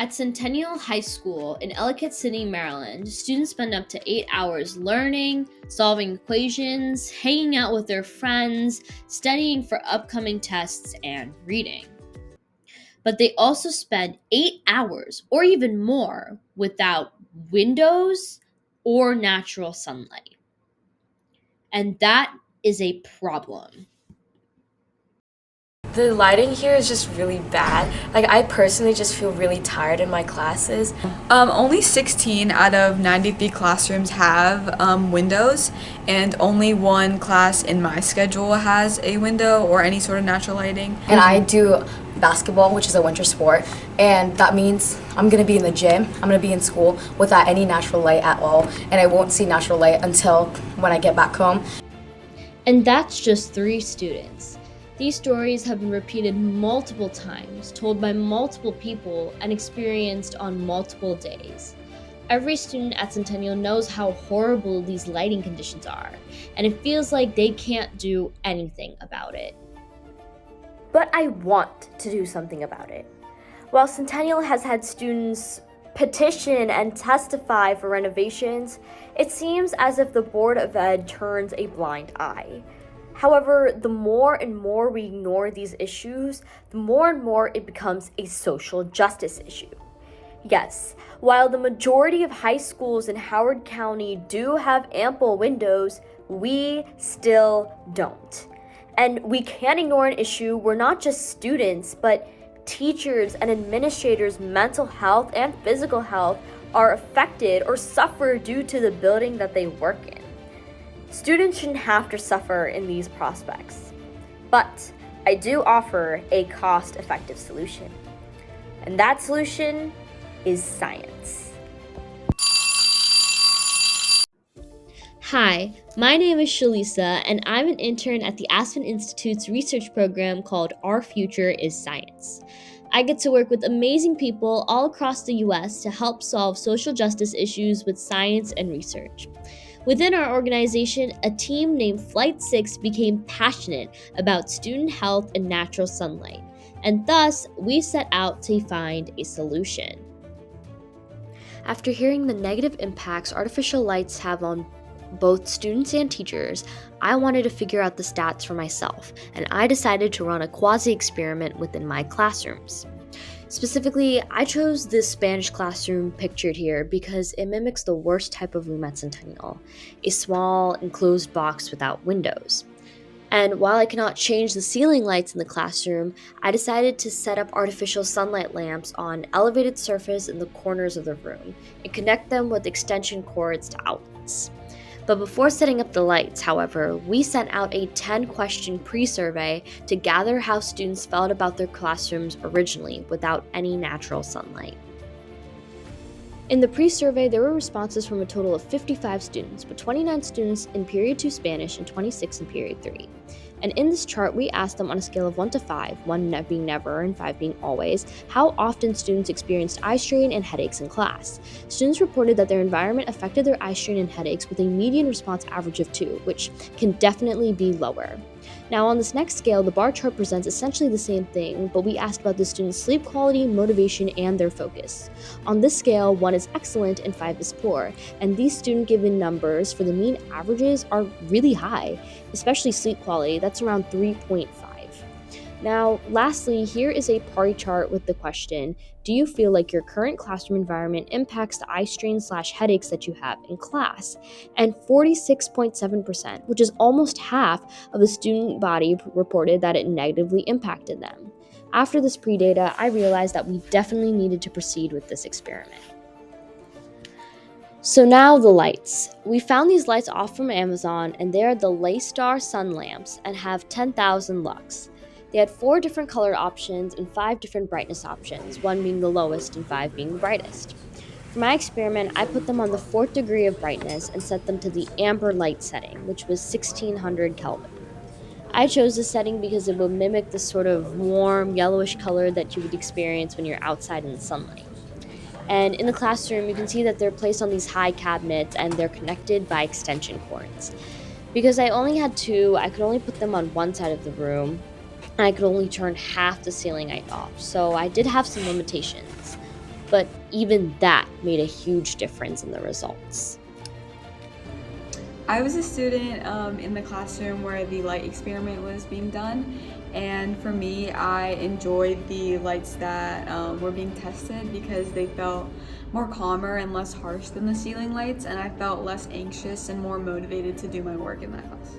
At Centennial High School in Ellicott City, Maryland, students spend up to 8 hours learning, solving equations, hanging out with their friends, studying for upcoming tests, and reading. But they also spend 8 hours or even more without windows or natural sunlight. And that is a problem. The lighting here is just really bad. Like, I personally just feel really tired in my classes. Only 16 out of 93 classrooms have windows, and only one class in my schedule has a window or any sort of natural lighting. And I do basketball, which is a winter sport, and that means I'm gonna be in the gym, I'm gonna be in school without any natural light at all, and I won't see natural light until when I get back home. And that's just 3 students. These stories have been repeated multiple times, told by multiple people, and experienced on multiple days. Every student at Centennial knows how horrible these lighting conditions are, and it feels like they can't do anything about it. But I want to do something about it. While Centennial has had students petition and testify for renovations, it seems as if the Board of Ed turns a blind eye. However, the more and more we ignore these issues, the more and more it becomes a social justice issue. Yes, while the majority of high schools in Howard County do have ample windows, we still don't. And we can't ignore an issue where not just students, but teachers and administrators' mental health and physical health are affected or suffer due to the building that they work in. Students shouldn't have to suffer in these prospects. But I do offer a cost-effective solution. And that solution is science. Hi, my name is Shalisa, and I'm an intern at the Aspen Institute's research program called Our Future is Science. I get to work with amazing people all across the US to help solve social justice issues with science and research. Within our organization, a team named Flight 6 became passionate about student health and natural sunlight, and thus we set out to find a solution. After hearing the negative impacts artificial lights have on both students and teachers, I wanted to figure out the stats for myself, and I decided to run a quasi-experiment within my classrooms. Specifically, I chose this Spanish classroom pictured here because it mimics the worst type of room at Centennial, a small, enclosed box without windows. And while I cannot change the ceiling lights in the classroom, I decided to set up artificial sunlight lamps on elevated surface in the corners of the room and connect them with extension cords to outlets. But before setting up the lights, however, we sent out a 10-question pre-survey to gather how students felt about their classrooms originally without any natural sunlight. In the pre-survey, there were responses from a total of 55 students, with 29 students in Period 2 Spanish and 26 in Period 3. And in this chart, we asked them on a scale of 1 to 5, 1 being never and 5 being always, how often students experienced eye strain and headaches in class. Students reported that their environment affected their eye strain and headaches with a median response average of 2, which can definitely be lower. Now on this next scale, the bar chart presents essentially the same thing, but we asked about the students' sleep quality, motivation, and their focus. On this scale, 1 is excellent and 5 is poor, and these student-given numbers for the mean averages are really high, especially sleep quality, that's around 3.5. Now, lastly, here is a party chart with the question, do you feel like your current classroom environment impacts the eye strain/headaches that you have in class? And 46.7%, which is almost half of the student body, reported that it negatively impacted them. After this pre-data, I realized that we definitely needed to proceed with this experiment. So now the lights. We found these lights off from Amazon, and they are the Laystar sun lamps and have 10,000 lux. They had 4 different color options and 5 different brightness options, 1 being the lowest and 5 being the brightest. For my experiment, I put them on the 4th degree of brightness and set them to the amber light setting, which was 1600 Kelvin. I chose this setting because it would mimic the sort of warm, yellowish color that you would experience when you're outside in the sunlight. And in the classroom, you can see that they're placed on these high cabinets and they're connected by extension cords. Because I only had 2, I could only put them on one side of the room, and I could only turn half the ceiling light off, so I did have some limitations. but even that made a huge difference in the results. I was a student in the classroom where the light experiment was being done, and for me, I enjoyed the lights that were being tested because they felt more calmer and less harsh than the ceiling lights, and I felt less anxious and more motivated to do my work in that class.